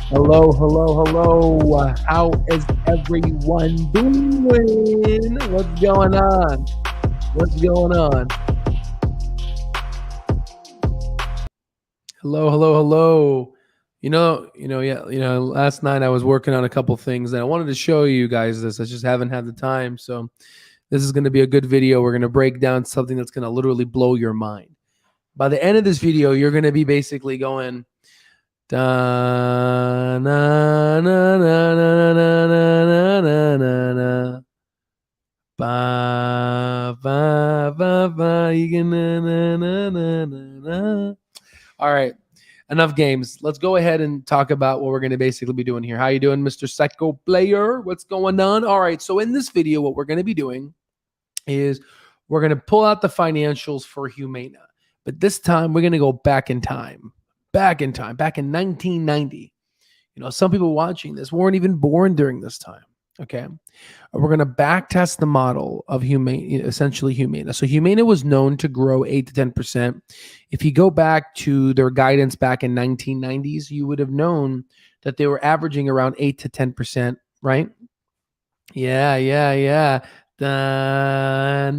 Hello, hello, hello. How is everyone doing? What's going on? What's going on? Hello, hello, hello. Last night I was working on a couple things and I wanted to show you guys this. I just haven't had the time. So this is going to be a good video. We're going to break down something that's going to literally blow your mind. By the end of this video, you're going to be basically going, da na na na na na na na na na ba ba ba ba you can na na na na na. All right, enough games. Let's go ahead and talk about what we're going to basically be doing here. How you doing, Mr. Psycho Player? What's going on? All right, so in this video, what we're going to be doing is we're going to pull out the financials for Humana, but this time we're going to go back in time. Back in 1990. Some people watching this weren't even born during this time. Okay. We're going to back test the model of essentially Humana. So Humana was known to grow 8 to 10%. If you go back to their guidance back in 1990s, you would have known that they were averaging around 8 to 10%, right? Yeah. No,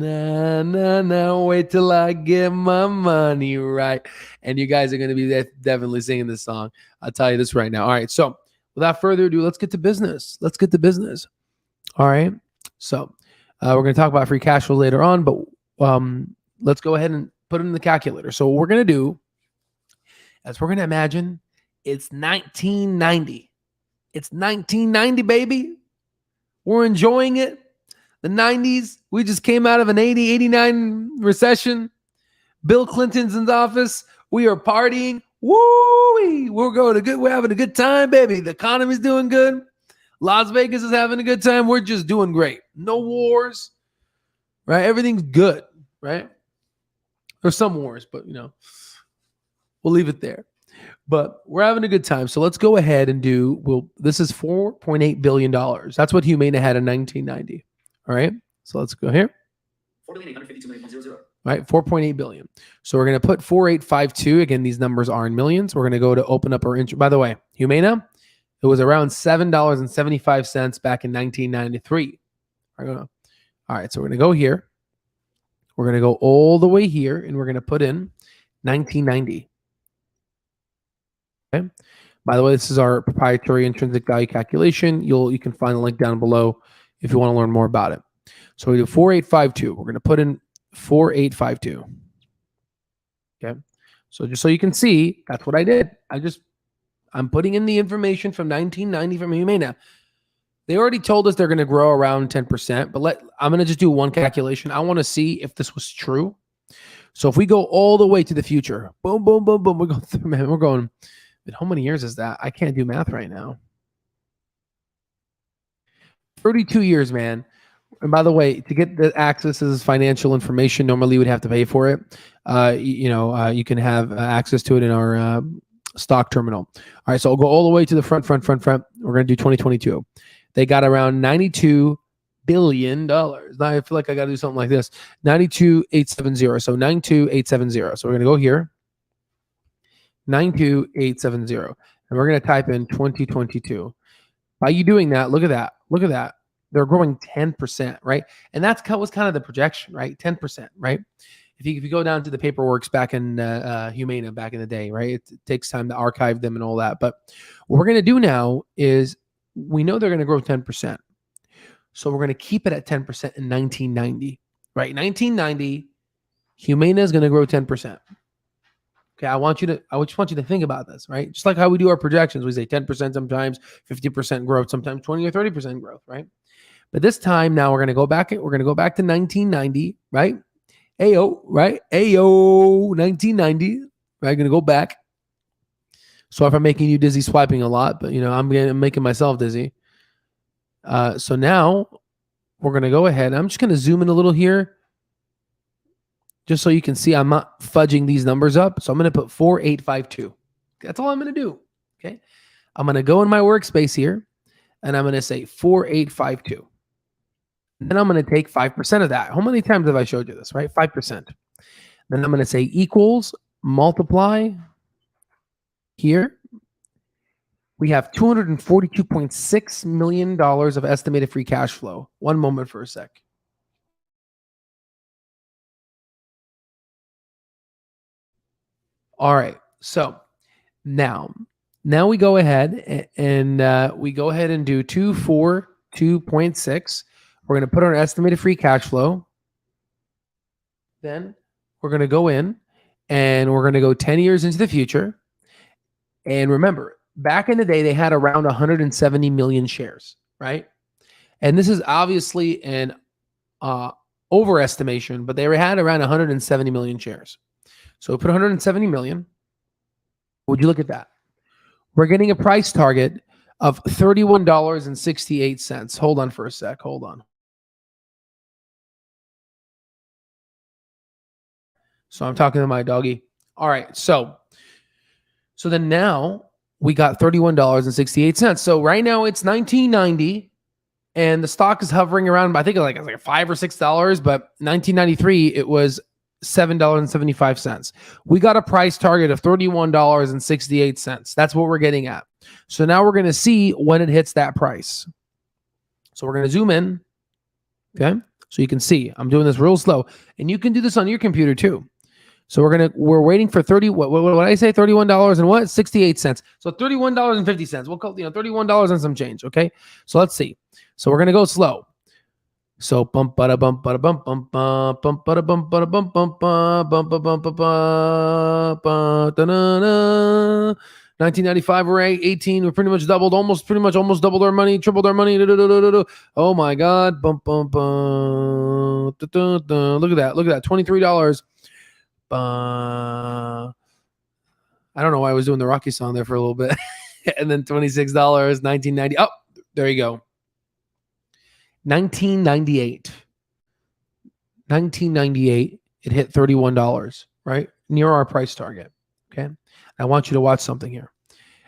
wait till I get my money right. And you guys are going to be definitely singing this song. I'll tell you this right now. All right. So without further ado, let's get to business. All right. So we're going to talk about free cash flow later on, but let's go ahead and put it in the calculator. So what we're going to do is we're going to imagine it's 1990. It's 1990, baby. We're enjoying it. The 90s, we just came out of an 80, 89 recession. Bill Clinton's in office. We are partying. Woo! We're having a good time, baby. The economy's doing good. Las Vegas is having a good time. We're just doing great. No wars, right? Everything's good, right? There's some wars, but we'll leave it there. But we're having a good time. So let's go ahead and this is $4.8 billion. That's what Humana had in 1990. All right. So let's go here. 4,852,000,000. Right. 4.8 billion. So we're going to put 4852. Again, these numbers are in millions. We're going to go to open up our by the way, Humana, it was around $7.75 back in 1993. All right. So we're going to go here. We're going to go all the way here and we're going to put in 1990. Okay. By the way, this is our proprietary intrinsic value calculation. You can find the link down below if you want to learn more about it. So we do 4852. We're going to put in 4852. Okay. So just so you can see, that's what I did. I'm putting in the information from 1990 from Humana. They already told us they're going to grow around 10%, but I'm going to just do one calculation. I want to see if this was true. So if we go all the way to the future, boom, boom, boom, boom, we're going through, man. We're going, how many years is that? I can't do math right now. 32 years, man. And by the way, to get the access to this financial information, normally you would have to pay for it. You can have access to it in our stock terminal. All right, so I'll go all the way to the front. We're going to do 2022. They got around $92 billion. Now I feel like I got to do something like this. 92,870. So 92,870. So we're going to go here. 92,870. And we're going to type in 2022. By you doing that, look at that. They're growing 10%, right? And that was kind of the projection, right? 10%, right? If you go down to the paperworks back in Humana back in the day, right? It takes time to archive them and all that. But what we're going to do now is we know they're going to grow 10%. So we're going to keep it at 10% in 1990, right? 1990, Humana is going to grow 10%. Okay, I just want you to think about this, right? Just like how we do our projections, we say 10% sometimes, 50% growth, sometimes 20 or 30% growth, right? But this time now we're going to go back. We're going to go back to 1990, right? Ayo, right? Ayo, 1990. Right? Going to go back. So if I'm making you dizzy swiping a lot, but I'm making myself dizzy. So now we're going to go ahead. I'm just going to zoom in a little here, just so you can see I'm not fudging these numbers up. So I'm going to put 4852. That's all I'm going to do. Okay. I'm going to go in my workspace here and I'm going to say 4852. Then I'm going to take 5% of that. How many times have I showed you this, right? 5%. Then I'm going to say equals, multiply here. we have $242.6 million of estimated free cash flow. One moment for a sec. All right. So now we go ahead and we go ahead and do 242.6. We're going to put our estimated free cash flow. Then we're going to go in and we're going to go 10 years into the future. And remember, back in the day, they had around 170 million shares, right? And this is obviously an overestimation, but they had around 170 million shares. So we put 170 million. Would you look at that? We're getting a price target of $31.68. Hold on for a sec. Hold on. So I'm talking to my doggy. All right. So then now we got $31.68. So right now it's $19.90 and the stock is hovering around, I think like $5 or $6, but 1993 it was $7.75. We got a price target of $31.68. That's what we're getting at. So now we're going to see when it hits that price. So we're going to zoom in. Okay. So you can see I'm doing this real slow, and you can do this on your computer too. So we're waiting for what did I say? $31 and what? 68 cents. So $31.50. We'll call $31 and some change. Okay. So let's see. So we're gonna go slow. So bump bada bump bada bump bump bump bump bada bump bada bump bump bump bump bump bump bump 1995 we're 18. We're pretty much almost doubled our money, tripled our money. Oh my God. Bump bump bump. Look at that. $23. I don't know why I was doing the Rocky song there for a little bit. And then $26, 1990. Oh, there you go. 1998, it hit $31, right? Near our price target. Okay. I want you to watch something here.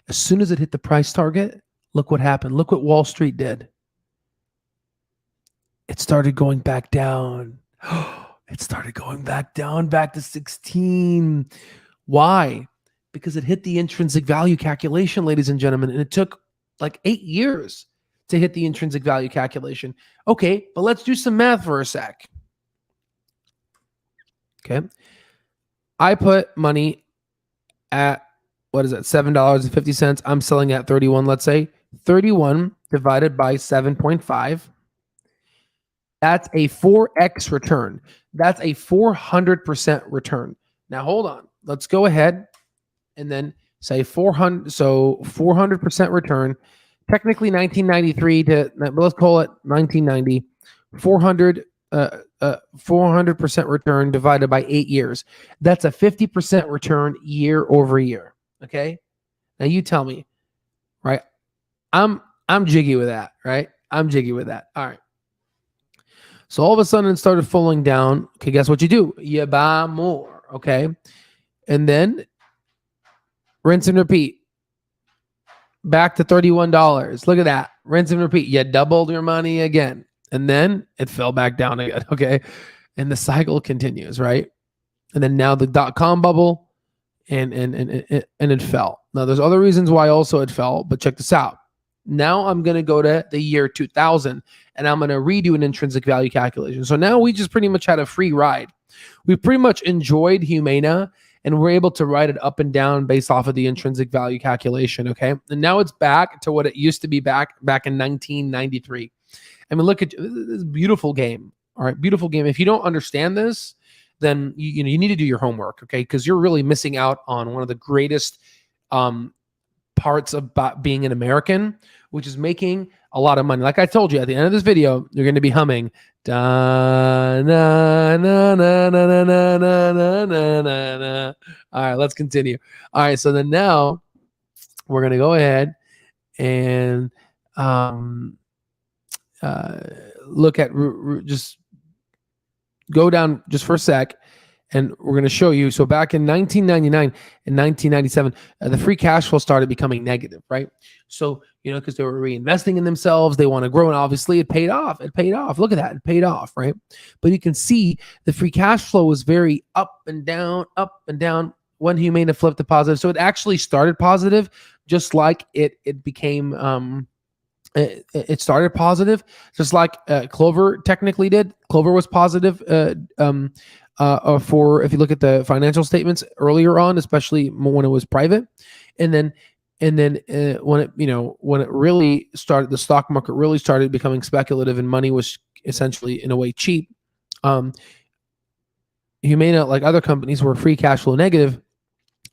As soon as it hit the price target, look what happened. Look what Wall Street did. It started going back down. It started going back down, back to 16. Why? Because it hit the intrinsic value calculation, ladies and gentlemen, and it took like 8 years to hit the intrinsic value calculation. Okay, but let's do some math for a sec. Okay. I put money at, what is it, $7.50. I'm selling at 31, let's say. 31 divided by 7.5. That's a 4x return. That's a 400% return. Now, hold on. Let's go ahead and then say 400. So 400% return. Technically 1993 to, let's call it 1990. 400% return divided by 8 years. That's a 50% return year over year. Okay. Now you tell me, right? I'm jiggy with that, right? I'm jiggy with that. All right. So all of a sudden it started falling down. Okay, guess what you do? You buy more. Okay. And then rinse and repeat. Back to $31. Look at that. Rinse and repeat. You doubled your money again. And then it fell back down again. Okay. And the cycle continues, right? And then now the .com bubble and it fell. Now there's other reasons why also it fell, but check this out. Now I'm going to go to the year 2000 and I'm going to redo an intrinsic value calculation. So now we just pretty much had a free ride. We pretty much enjoyed Humana and we're able to write it up and down based off of the intrinsic value calculation. Okay. And now it's back to what it used to be back in 1993. I mean, look at this beautiful game. All right. Beautiful game. If you don't understand this, then you need to do your homework. Okay. Because you're really missing out on one of the greatest parts about being an American, which is making a lot of money. Like I told you at the end of this video, you're going to be humming. Da, na, na, na, na, na, na, na, na, na, na. All right, let's continue. All right, so then now we're going to go ahead and look at just go down just for a sec. And we're going to show you. So back in 1999 and 1997, the free cash flow started becoming negative, right? So, because they were reinvesting in themselves, they want to grow. And obviously it paid off. It paid off. Look at that. It paid off, right? But you can see the free cash flow was very up and down when Humana flipped to positive. So it actually started positive just like it became it started positive, just like Clover technically did. Clover was positive for, if you look at the financial statements earlier on, especially when it was private, and then when it really started, the stock market really started becoming speculative and money was essentially in a way cheap. Humana, like other companies, were free cash flow negative,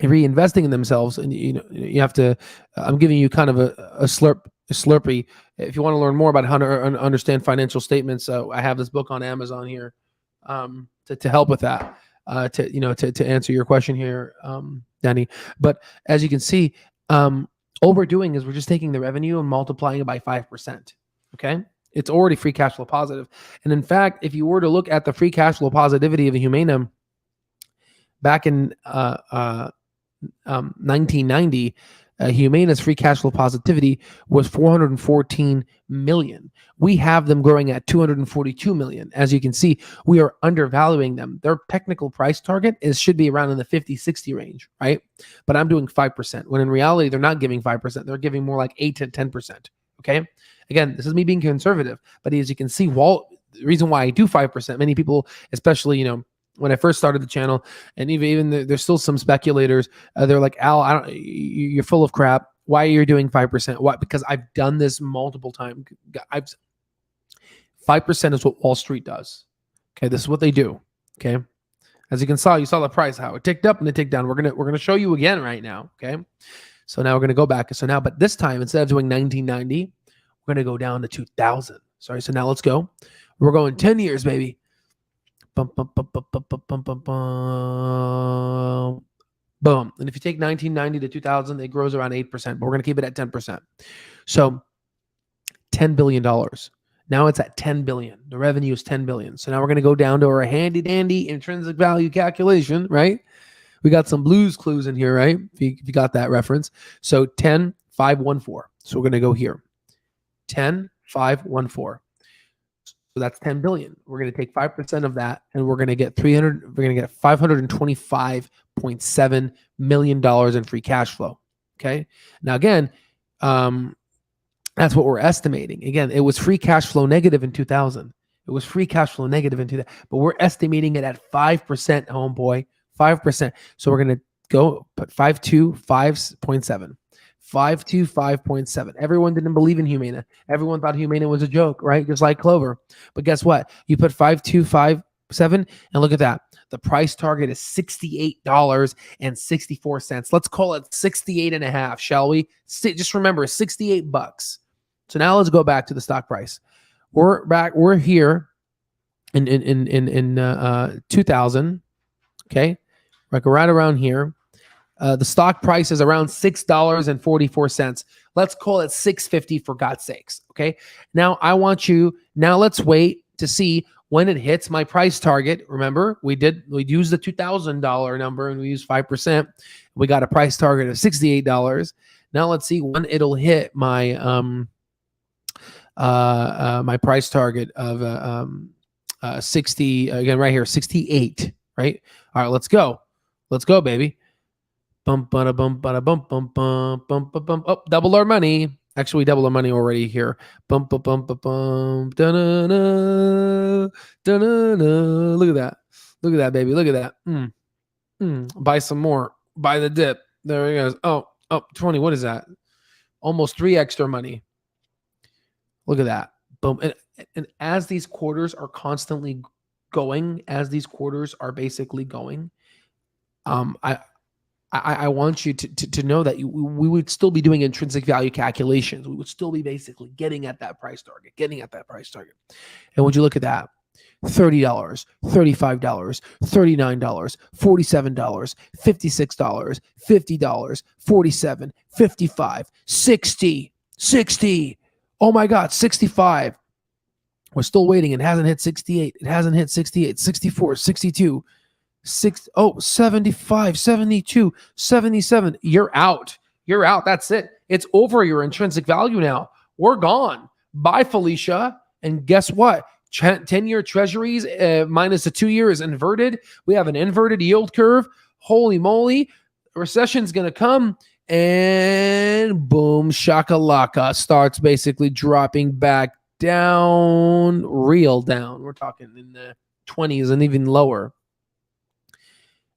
reinvesting in themselves, and you have to. I'm giving you kind of a slurpee. If you want to learn more about how to understand financial statements, I have this book on Amazon here to help with that. To answer your question here, Danny. But as you can see, all we're doing is we're just taking the revenue and multiplying it by 5%. Okay. It's already free cash flow positive. And in fact, if you were to look at the free cash flow positivity of a Humana back in 1990, Humana's free cash flow positivity was 414 million. We have them growing at 242 million. As you can see, we are undervaluing them. Their technical price target should be around in the 50-60 range, right? But I'm doing 5%, when in reality, they're not giving 5%. They're giving more like 8 to 10%, okay? Again, this is me being conservative, but as you can see, the reason why I do 5%, many people, especially, when I first started the channel, and even there's still some speculators, they're like, Al, you're full of crap. Why are you doing 5%? Why? Because I've done this multiple times. 5% is what Wall Street does. Okay, this is what they do. Okay, as you saw the price, how it ticked up and it ticked down. We're gonna show you again right now. Okay, so now we're gonna go back. So now, but this time, instead of doing 1990, we're gonna go down to 2000. Sorry. So now let's go. We're going 10 years, baby. Boom. And if you take 1990 to 2000, it grows around 8%, but we're going to keep it at 10%. So $10 billion. Now it's at 10 billion. The revenue is 10 billion. So now we're going to go down to our handy dandy intrinsic value calculation, right? We got some Blues Clues in here, right? If you got that reference. So 10,514. So we're going to go here. 10,514. So that's 10 billion. We're going to take 5% of that, and we're going to get $525.7 million in free cash flow. Okay. Now again, that's what we're estimating. Again, it was free cash flow negative in 2000. It was free cash flow negative in 2000, but we're estimating it at 5%, homeboy, 5%. So we're going to go put 525.7. 525.7. Everyone didn't believe in Humana. Everyone thought Humana was a joke, right? Just like Clover. But guess what? You put 525.7, and look at that. The price target is $68.64. Let's call it 68.5, shall we? Just remember, $68. So now let's go back to the stock price. We're here in 2000. Okay, like right around here. The stock price is around $6.44. Let's call it $6.50 for God's sakes. Okay. Now let's wait to see when it hits my price target. Remember, we used the $2,000 number and we used 5%. We got a price target of $68. Now let's see when it'll hit my my price target of 60, again right here, 68. Right. All right, let's go, baby. Bump, bada, bump, bada, bump, bump, bump, bump, bump, bump. Oh, double our money. Actually, we doubled our money already here. Bump, bump, bump, bump, bump. Da-na-na, da-na-na. Look at that. Look at that, baby. Look at that. Buy some more. Buy the dip. There he goes. Oh, 20. What is that? Almost 3 extra money. Look at that. Boom. And as these quarters are constantly going, as these quarters are basically going, I want you to know that we would still be doing intrinsic value calculations. We would still be basically getting at that price target. And would you look at that? $30, $35, $39, $47, $56, $50, $47, $55, $60. Oh my God, 65. We're still waiting. It hasn't hit 68. It hasn't hit 68, 64, 62. 75, 72, 77. You're out. That's it. It's over your intrinsic value now. We're gone. Bye, Felicia. And guess what? 10-year treasuries minus the 2-year is inverted. We have an inverted yield curve. Holy moly. Recession's going to come. And boom, shakalaka, starts basically dropping back down, real down. We're talking in the 20s and even lower.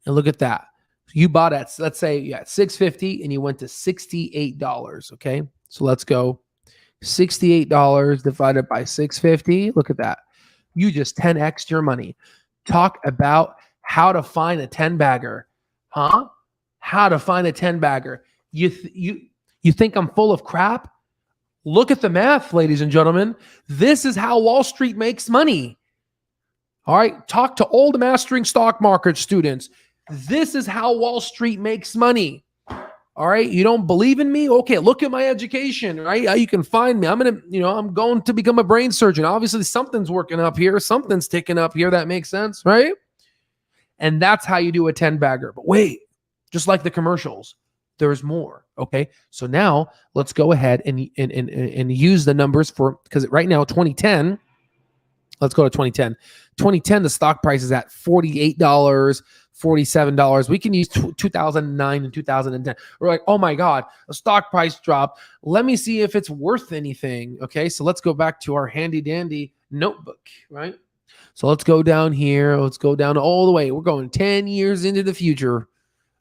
And look at that. You bought at, let's say, yeah, $650 and you went to $68. Okay. So let's go $68 divided by 650. Look at that. You just 10x your money. Talk about how to find a 10 bagger. Huh? How to find a 10 bagger. You think I'm full of crap? Look at the math, ladies and gentlemen. This is how Wall Street makes money. All right. Talk to all the mastering stock market students. This is how Wall Street makes money. All right. You don't believe in me? Okay. Look at my education, right? You can find me. I'm going to become a brain surgeon. Obviously, something's working up here. Something's ticking up here. That makes sense, right? And that's how you do a 10 bagger. But wait, just like the commercials, there's more. Okay. So now let's go ahead and use the numbers because right now, 2010, let's go to 2010. 2010, the stock price is at $48, $47. We can use 2009 and 2010. We're like, oh my God, the stock price dropped. Let me see if it's worth anything. Okay, so let's go back to our handy dandy notebook, right? So let's go down here. Let's go down all the way. We're going 10 years into the future.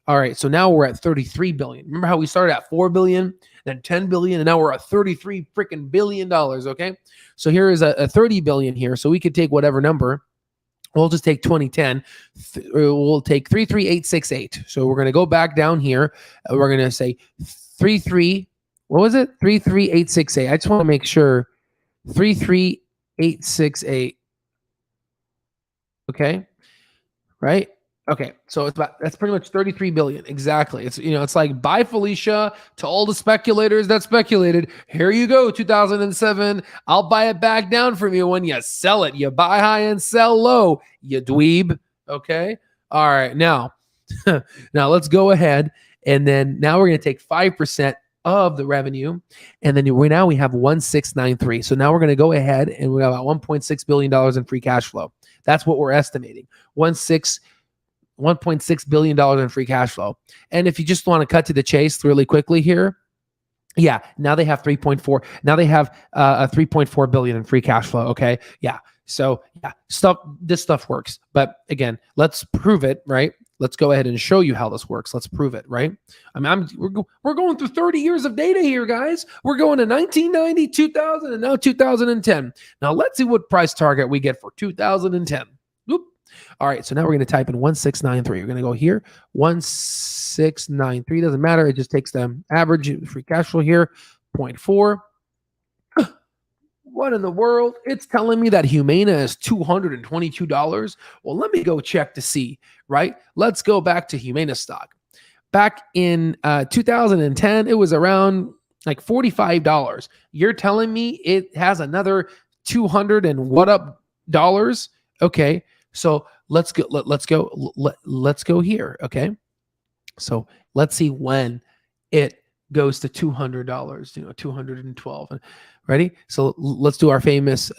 All right, so now we're at 33 billion. Remember how we started at 4 billion, then 10 billion, and now we're at 33 freaking billion dollars, okay? So here is a 30 billion here. So we could take whatever number. We'll just take 2010. We'll take 33868. So we're going to go back down here. We're going to say 33868. I just want to make sure 33868. Okay? Right? Okay, so that's pretty much 33 billion. Exactly. It's like, bye Felicia to all the speculators that speculated. Here you go, 2007. I'll buy it back down from you when you sell it. You buy high and sell low, you dweeb. Okay. All right. Now let's go ahead, and then now we're going to take 5% of the revenue, and then now we have 1693. So now we're going to go ahead and we have about $1.6 billion in free cash flow. That's what we're estimating. $1.6 billion in free cash flow. And if you just want to cut to the chase really quickly here, yeah, now they have 3.4. Now they have a 3.4 billion in free cash flow. Okay. Yeah. So yeah, this stuff works. But again, let's prove it, right? Let's go ahead and show you how this works. Let's prove it, right? We're going through 30 years of data here, guys. We're going to 1990, 2000, and now 2010. Now let's see what price target we get for 2010. Whoop. All right, so now we're going to type in 1693. We're going to go here, 1693. Doesn't matter. It just takes the average free cash flow here, 0.4. What in the world? It's telling me that Humana is $222. Well, let me go check to see, right? Let's go back to Humana stock. Back in 2010, it was around like $45. You're telling me it has another 200 and what up dollars? Okay. So let's go here. Okay. So let's see when it goes to $200, 212. Ready? So let's do our famous,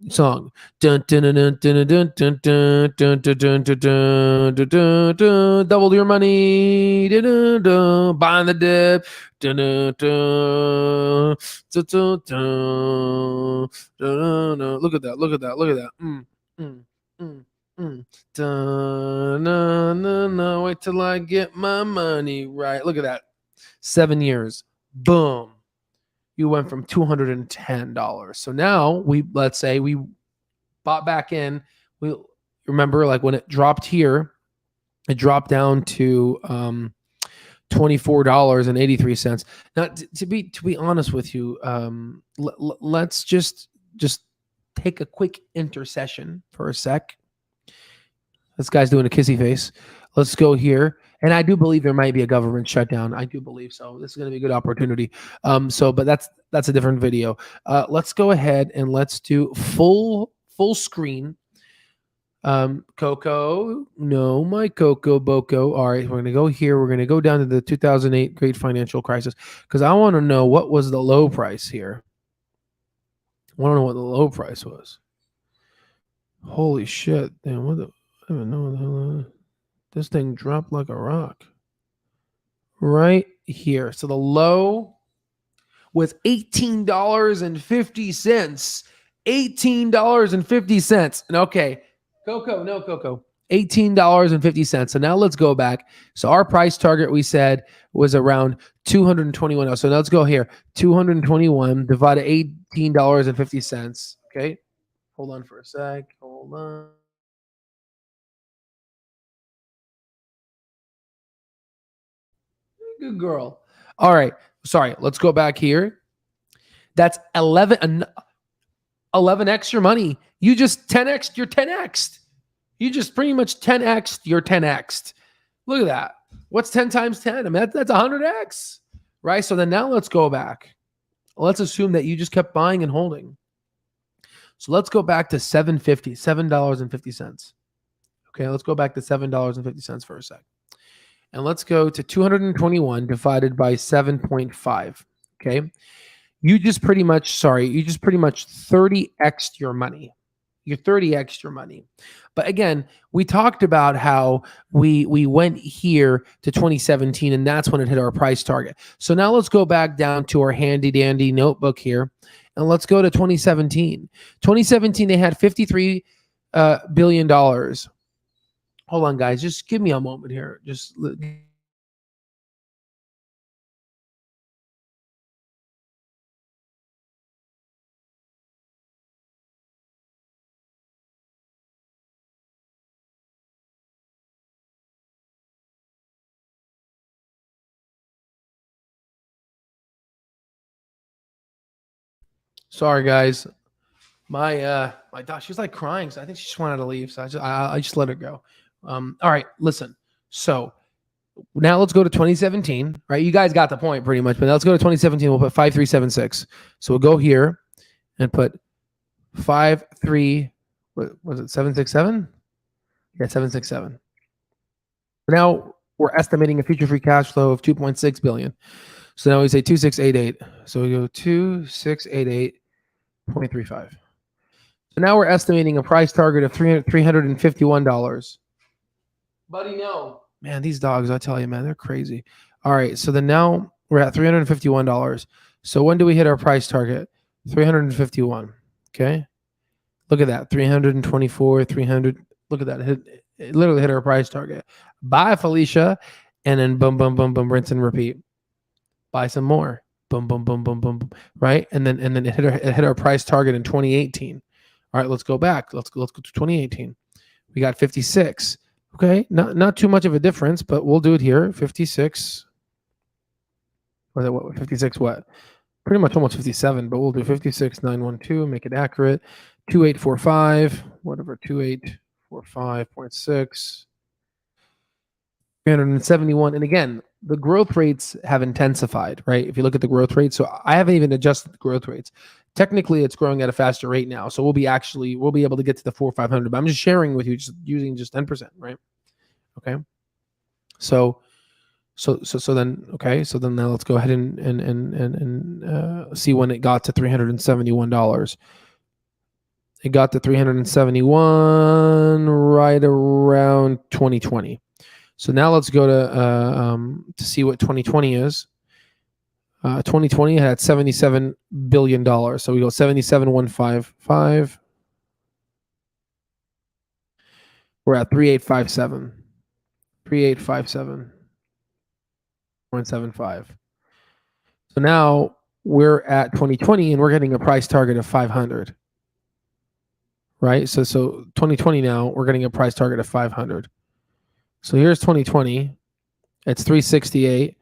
song. Dun, dun, dun, dun, dun, dun, dun, dun, dun, dun, dun, dun, dun, dun, double your money. Dun, dun, dun, buying the dip. Dun, dun, dun, dun, dun, dun, dun, dun. Look at that. Look at that. Look at that. Dun, na, na, na, wait till I get my money right. Look at that. 7 years. Boom. You went from $210. So now let's say we bought back in. We remember, like, when it dropped here, it dropped down to $24.83. Now, to be honest with you, let's just take a quick intercession for a sec. This guy's doing a kissy face. Let's go here. And I do believe there might be a government shutdown. I do believe so. This is going to be a good opportunity. But that's a different video. Let's go ahead and let's do full screen. Coco, no, my Coco Boco. All right, we're going to go here. We're going to go down to the 2008 Great Financial Crisis because I want to know what was the low price here. I want to know what the low price was. Holy shit. Damn, I don't know what the hell. This thing dropped like a rock. right here. So the low was $18.50. $18.50. And okay, Coco, no Coco. $18.50. So now let's go back. So our price target we said was around 221. So now let's go here. 221 divided $18.50. Okay. Hold on for a sec. Hold on. Good girl. All right. Sorry. Let's go back here. That's 11 extra money. You just 10x, you're 10x. You just pretty much 10x, you're 10x. Look at that. What's 10 times 10? I mean, that's 100x, right? So then now let's go back. Let's assume that you just kept buying and holding. So let's go back to $7.50. Okay, let's go back to $7.50 for a sec. And let's go to 221 divided by 7.5. Okay. You just pretty much 30x your money. You're 30x your money. But again, we talked about how we went here to 2017, and that's when it hit our price target. So now let's go back down to our handy dandy notebook here, and let's go to 2017. 2017, they had $53 billion. Hold on, guys. Just give me a moment here. Sorry, guys. My dog, she was like crying, so I think she just wanted to leave. So I just let her go. All right, listen. So now let's go to 2017. Right, you guys got the point pretty much. But now let's go to 2017. We'll put 5376. So we'll go here and put 53. What was it? 767? Yeah, 767. Now we're estimating a future free cash flow of 2.6 billion. So now we say 2688. So we go 2688.35. So now we're estimating a price target of $351. Buddy, no. Man, these dogs, I tell you, man, they're crazy. All right, so then now we're at $351. So when do we hit our price target? 351. Okay. Look at that. 324, 300. Look at that. It literally hit our price target. Buy, Felicia. And then boom, boom, boom, boom, rinse and repeat. Buy some more. Boom, boom, boom, boom, boom, boom. Right? And then it hit our price target in 2018. All right, let's go back. Let's go to 2018. We got 56. Okay, not too much of a difference, but we'll do it here. 56. Or what? 56 what? Pretty much almost 57, but we'll do 56,912, make it accurate. 2845, whatever, 2845.6. 371. And again, the growth rates have intensified, right? If you look at the growth rate, so I haven't even adjusted the growth rates. Technically, it's growing at a faster rate now. So we'll be able to get to the 4,500, but I'm just sharing with you, just using just 10%, right? Okay. So then now let's go ahead and see when it got to $371. It got to 371 right around 2020. So now let's go to see what 2020 is. 2020 had $77 billion. So we go 77,155. We're at 3857. 3857.75. So now we're at 2020 and we're getting a price target of 500. Right? So 2020 now, we're getting a price target of 500. So here's 2020. It's 368.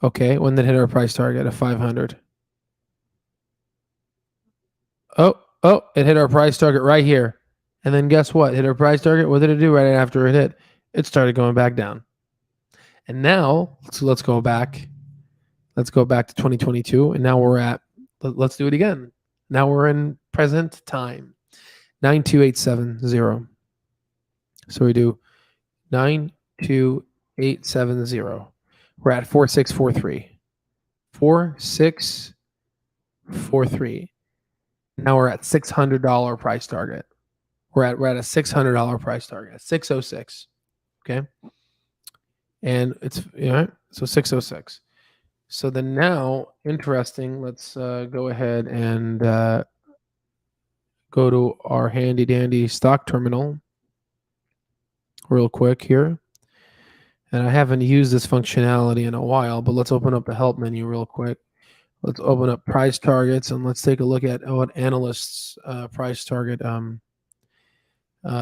Okay, when that hit our price target of 500. Oh, it hit our price target right here. And then guess what? Hit our price target. What did it do right after it hit? It started going back down. And now, so let's go back. Let's go back to 2022. And now let's do it again. Now we're in present time. 92870. So we do 92870. We're at 4643. 4643. Now we're at $600 price target. We're at a $600 price target. 606. Okay. and it's so 606. So then now, interesting. Let's go ahead and go to our handy dandy stock terminal real quick here. And I haven't used this functionality in a while, but let's open up the help menu real quick. Let's open up price targets and let's take a look at what analysts price target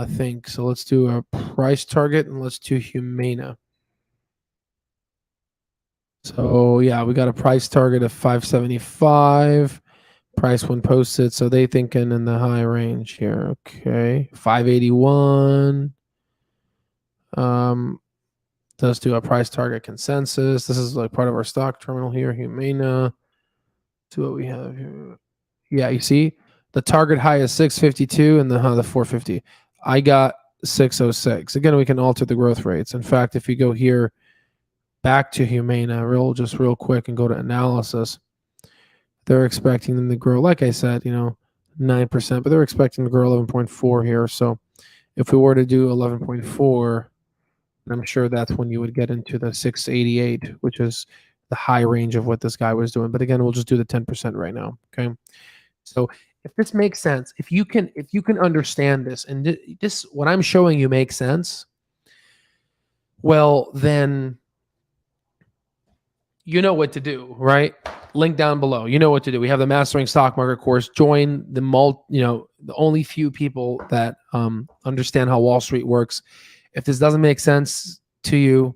think. So let's do a price target and let's do Humana. So yeah, we got a price target of 575. Price when posted, so they thinking in the high range here. Okay, 581. Let's do a price target consensus. This is like part of our stock terminal here. Humana. See what we have here. Yeah, you see the target high is 652 and the 450. I got 606. Again, we can alter the growth rates. In fact, if you go here back to Humana, real quick and go to analysis, they're expecting them to grow, like I said, 9%, but they're expecting to grow 11.4 here. So if we were to do 11.4, I'm sure that's when you would get into the 688, which is the high range of what this guy was doing. But again, we'll just do the 10% right now. Okay. So if this makes sense, if you can understand this, and this, what I'm showing you makes sense, well, then you know what to do, right? Link down below. You know what to do. We have the Mastering Stock Market course. Join the the only few people that understand how Wall Street works. If this doesn't make sense to you,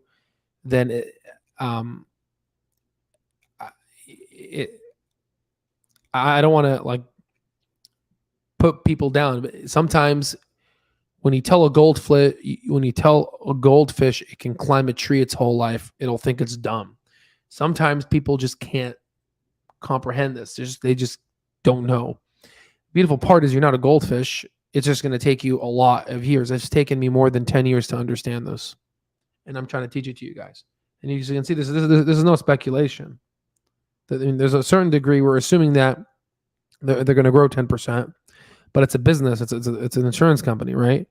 then I don't want to put people down. But sometimes when you tell a goldfish it can climb a tree its whole life, it'll think it's dumb. Sometimes people just can't comprehend this. They just don't know. Beautiful part is you're not a goldfish. It's just going to take you a lot of years. It's taken me more than 10 years to understand this. And I'm trying to teach it to you guys. And you can see this is no speculation. There's a certain degree we're assuming that they're going to grow 10%, but it's a business. It's an insurance company, right?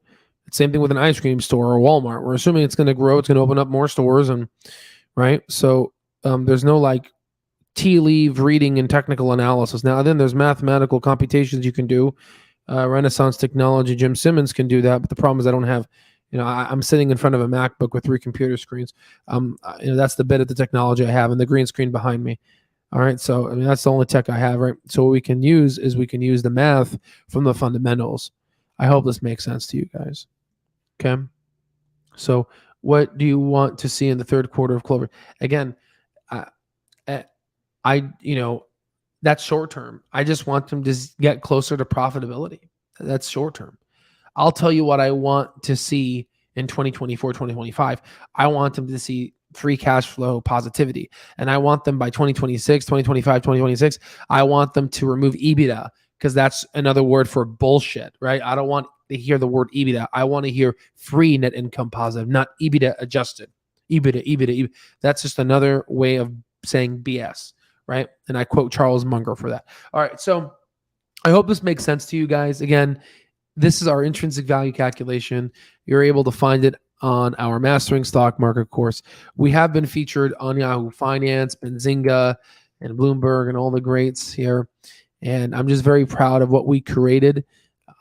It's same thing with an ice cream store or Walmart. We're assuming it's going to grow. It's going to open up more stores, and right. So there's no tea leaf reading and technical analysis. Now then, there's mathematical computations you can do. Renaissance technology. Jim Simmons can do that, but the problem is I don't have. I'm sitting in front of a MacBook with 3 computer screens. That's the bit of the technology I have, and the green screen behind me. All right, so that's the only tech I have, right? So what we can use is the math from the fundamentals. I hope this makes sense to you guys. Okay. So what do you want to see in the third quarter of Clover? Again, that's short term. I just want them to get closer to profitability. That's short term. I'll tell you what I want to see in 2024, 2025. I want them to see free cash flow positivity. And I want them by 2026, 2025, 2026, I want them to remove EBITDA, because that's another word for bullshit, right? I don't want to hear the word EBITDA. I want to hear free net income positive, not EBITDA adjusted. EBITDA. That's just another way of saying BS, right? And I quote Charles Munger for that. All right, so I hope this makes sense to you guys. Again, this is our intrinsic value calculation. You're able to find it on our Mastering Stock Market course. We have been featured on Yahoo Finance, Benzinga, and Bloomberg, and all the greats here. And I'm just very proud of what we created.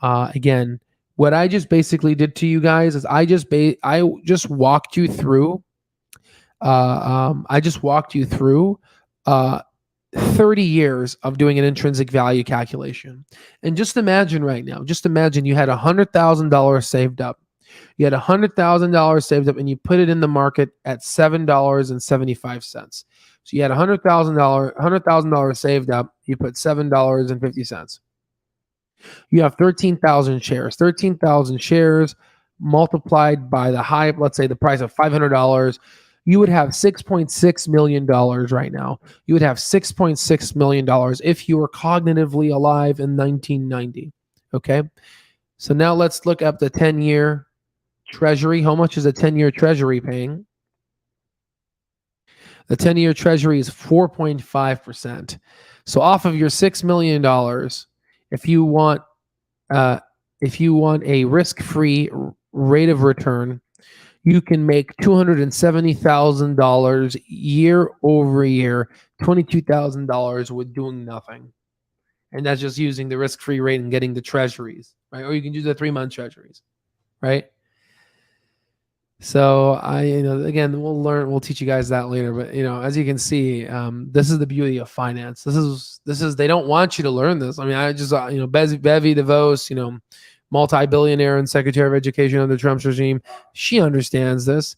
Again, what I just basically did to you guys is I just walked you through. 30 years of doing an intrinsic value calculation. And just imagine right now, you had $100,000 saved up. You had $100,000 saved up and you put it in the market at $7.75. So you had $100,000 saved up. You put $7.50. You have 13,000 shares. 13,000 shares multiplied by the high, let's say the price of $500. You would have $6.6 million right now. You would have $6.6 million if you were cognitively alive in 1990. Okay. So now let's look up the 10-year Treasury. How much is a 10-year Treasury paying? The 10-year Treasury is 4.5%. So off of your $6 million, if you want a risk-free rate of return, you can make $270,000 year over year, $22,000 with doing nothing. And that's just using the risk-free rate and getting the treasuries, right? Or you can do the 3-month treasuries, right? So again, we'll teach you guys that later. But as you can see, this is the beauty of finance. This is they don't want you to learn this. I mean, I just Bevy DeVos, multi-billionaire and Secretary of Education under Trump's regime, she understands this.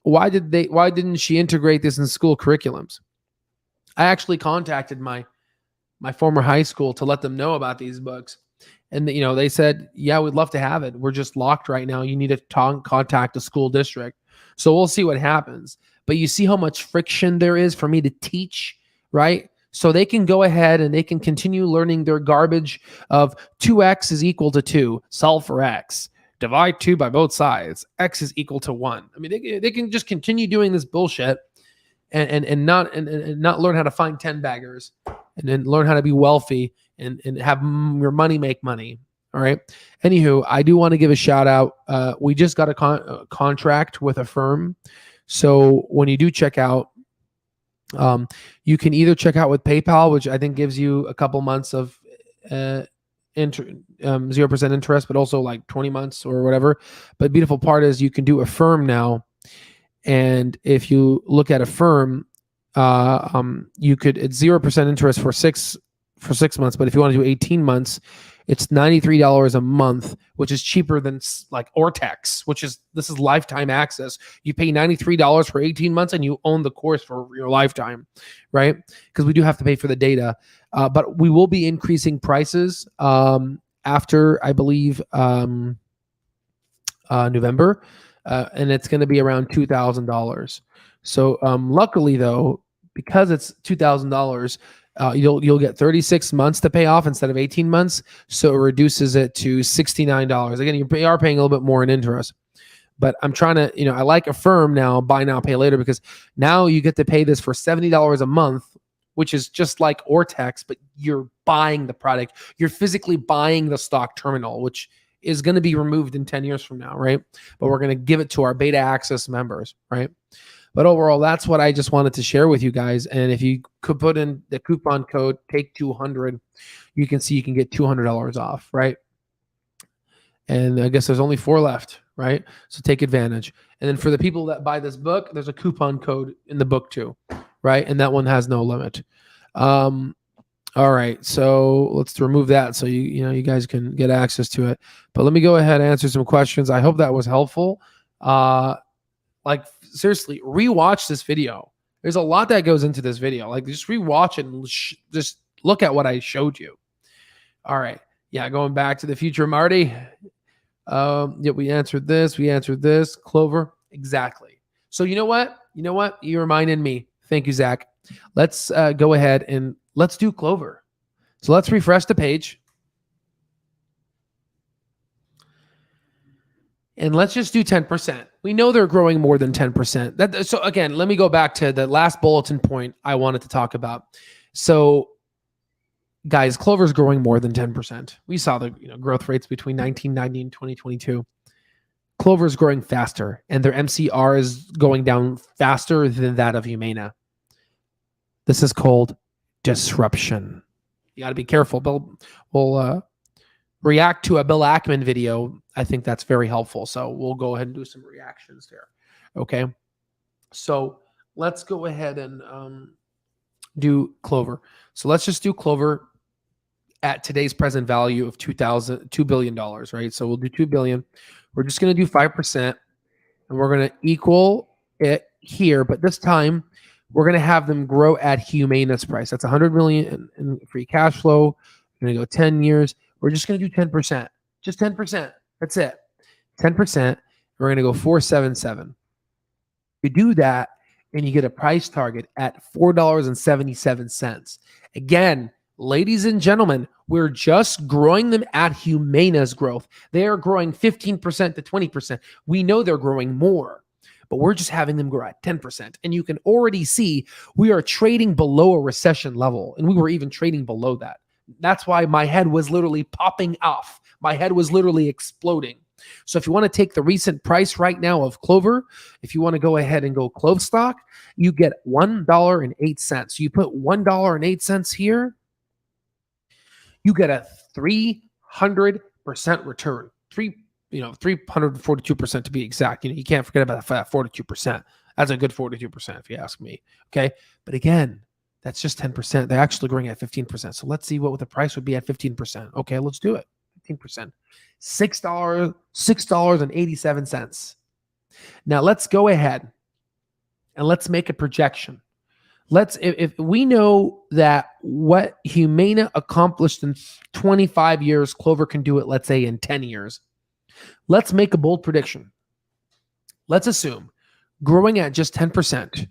Why didn't she integrate this in school curriculums? I actually contacted my former high school to let them know about these books. And they said, yeah, we'd love to have it. We're just locked right now. You need to contact the school district. So we'll see what happens. But you see how much friction there is for me to teach, right? So they can go ahead and they can continue learning their garbage of 2x is equal to 2, solve for x, divide 2 by both sides, x is equal to 1. I mean, they can just continue doing this bullshit and not learn how to find 10 baggers and then learn how to be wealthy and have your money make money. All right. Anywho, I do want to give a shout out. We just got a contract with a firm. So when you do check out, you can either check out with PayPal, which I think gives you a couple months of 0% interest, but also like 20 months or whatever. But beautiful part is you can do a firm now. And if you look at a firm, you could, it's 0% interest for six months. But if you want to do 18 months, it's $93 a month, which is cheaper than like Ortex, this is lifetime access. You pay $93 for 18 months and you own the course for your lifetime, right? Because we do have to pay for the data. But we will be increasing prices after, I believe, November. And it's going to be around $2,000. So luckily, though, because it's $2,000, you'll get 36 months to pay off instead of 18 months. So it reduces it to $69. Again, you are paying a little bit more in interest. But I'm trying to, I like a firm now, buy now, pay later, because now you get to pay this for $70 a month, which is just like Ortex, but you're buying the product. You're physically buying the stock terminal, which is going to be removed in 10 years from now, right? But we're going to give it to our beta access members, right? But overall, that's what I just wanted to share with you guys. And if you could put in the coupon code TAKE200, you can see you can get $200 off, right? And I guess there's only 4 left, right? So take advantage. And then for the people that buy this book, there's a coupon code in the book too, right? And that one has no limit. All right, so let's remove that so you guys can get access to it. But let me go ahead and answer some questions. I hope that was helpful. Like seriously, rewatch this video. There's a lot that goes into this video. Like just rewatch it and just look at what I showed you. All right, yeah, going back to the future, Marty. Yeah, we answered this. We answered this. Clover, exactly. So you know what? You reminded me. Thank you, Zach. Let's go ahead and let's do Clover. So let's refresh the page. And let's just do 10%. We know they're growing more than 10%. So again, let me go back to the last bulletin point I wanted to talk about. So guys, Clover's growing more than 10%. We saw the growth rates between 1990 and 2022. Clover's growing faster, and their MCR is going down faster than that of Humana. This is called disruption. You got to be careful. We'll react to a Bill Ackman video. I think that's very helpful. So we'll go ahead and do some reactions there. Okay. So let's go ahead and do Clover. So let's just do Clover at today's present value of $2 billion, right? So we'll do 2 billion. We're just going to do 5%, and we're going to equal it here. But this time, we're going to have them grow at Humana's price. That's 100 million in free cash flow. We're going to go 10 years. We're just going to do 10%. Just 10%. That's it. 10%. We're going to go 477. You do that, and you get a price target at $4.77. Again, ladies and gentlemen, we're just growing them at Humana's growth. They are growing 15% to 20%. We know they're growing more, but we're just having them grow at 10%. And you can already see we are trading below a recession level, and we were even trading below that. That's why my head was literally popping off. My head was literally exploding. So if you want to take the recent price right now of Clover, if you want to go ahead and go Clove stock, you get $1.08. You put $1.08 here, you get a 300% return. 342% to be exact. You can't forget about that 42%. That's a good 42% if you ask me. Okay. But again, that's just 10%. They're actually growing at 15%. So let's see what the price would be at 15%. Okay, let's do it. 15%. $6.87. Now let's go ahead and let's make a projection. If we know that what Humana accomplished in 25 years, Clover can do it, let's say, in 10 years. Let's make a bold prediction. Let's assume growing at just 10%,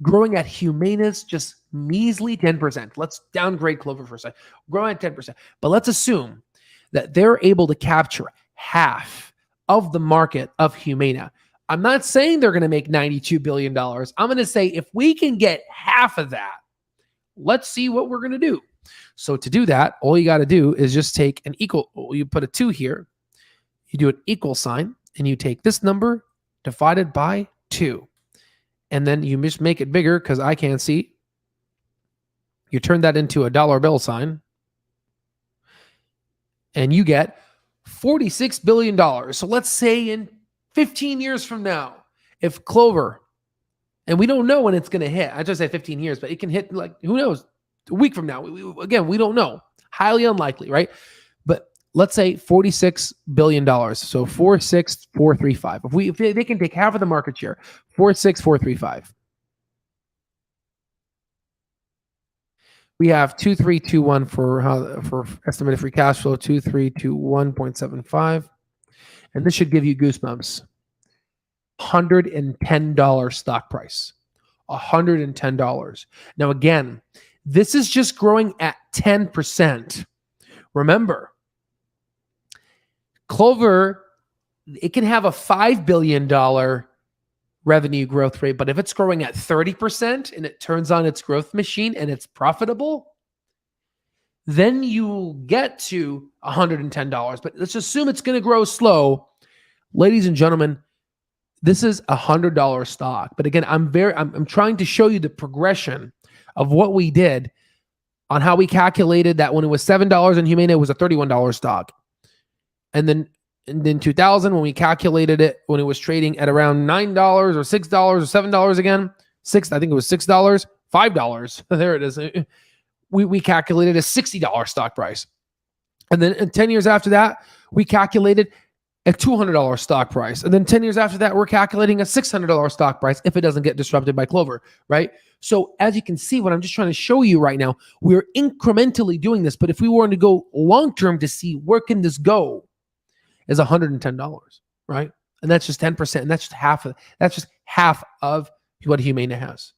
growing at Humana's just measly 10%. Let's downgrade Clover for a second. Growing at 10%. But let's assume that they're able to capture half of the market of Humana. I'm not saying they're going to make $92 billion. I'm going to say if we can get half of that, let's see what we're going to do. So to do that, all you got to do is just take an equal, you put a 2 here, you do an equal sign, and you take this number divided by 2. And then you just make it bigger because I can't see. You turn that into a dollar bill sign, and you get $46 billion. So let's say in 15 years from now, if Clover, and we don't know when it's going to hit. I just say 15 years, but it can hit, like, who knows, a week from now. Again, we don't know. Highly unlikely, right? But let's say $46 billion. So 46435. If they can take half of the market share, 46435. We have 2321 for estimated free cash flow, 2321.75. And this should give you goosebumps. $110 stock price. $110. Now, again, this is just growing at 10%. Remember, Clover, it can have a $5 billion revenue growth rate, but if it's growing at 30% and it turns on its growth machine and it's profitable, then you get to $110. But let's assume it's going to grow slow. Ladies and gentlemen, this is $100 stock. But again, I'm trying to show you the progression of what we did on how we calculated that when it was $7 in Humana, it was a $31 stock. And then in 2000, when we calculated it, when it was trading at around $9 or $6 or $7 again, I think it was $6, $5. There it is. We calculated a $60 stock price. And then 10 years after that, we calculated a $200 stock price. And then 10 years after that, we're calculating a $600 stock price if it doesn't get disrupted by Clover, right? So as you can see, what I'm just trying to show you right now, we're incrementally doing this. But if we were to go long-term to see where can this go, is $110, right? And that's just 10%. And that's just half of what Humana has.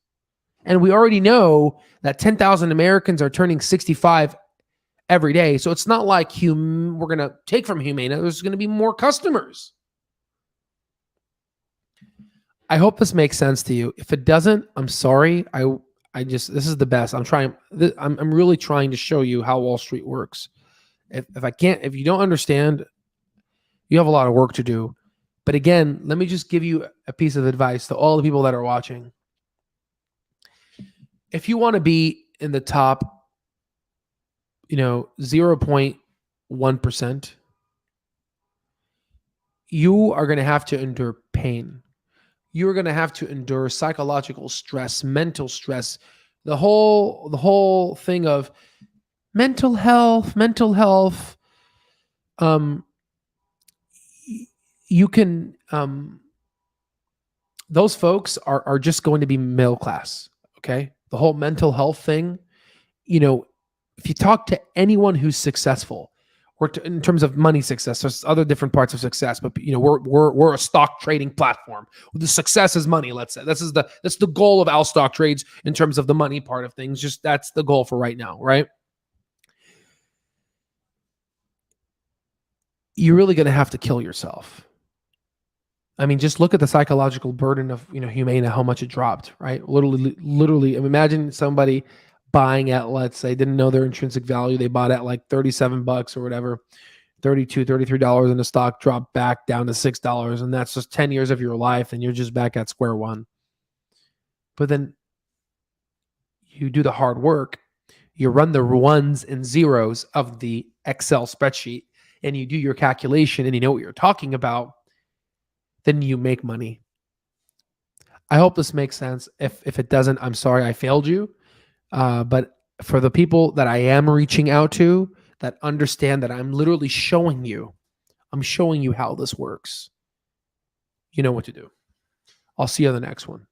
And we already know that 10,000 Americans are turning 65 every day. So it's not like we're going to take from Humana. There's going to be more customers. I hope this makes sense to you. If it doesn't, I'm sorry. This is the best. I'm really trying to show you how Wall Street works. If you don't understand, you have a lot of work to do. But again, let me just give you a piece of advice to all the people that are watching. If you want to be in the top, 0.1%, you are going to have to endure pain. You're going to have to endure psychological stress, mental stress, the whole thing of mental health. You can, those folks are just going to be middle class. Okay. The whole mental health thing, if you talk to anyone who's successful, or in terms of money success, there's other different parts of success, but we're a stock trading platform. The success is money. Let's say that's the goal of our stock trades in terms of the money part of things. Just that's the goal for right now, right? You're really going to have to kill yourself. I mean, just look at the psychological burden of Humana, how much it dropped, right? Literally. Imagine somebody buying at, let's say, didn't know their intrinsic value. They bought at like $37 or whatever. $32, $33 and the stock dropped back down to $6, and that's just 10 years of your life, and you're just back at square one. But then you do the hard work, you run the ones and zeros of the Excel spreadsheet, and you do your calculation, and you know what you're talking about, then you make money. I hope this makes sense. If it doesn't, I'm sorry I failed you. But for the people that I am reaching out to that understand that I'm literally showing you how this works, you know what to do. I'll see you on the next one.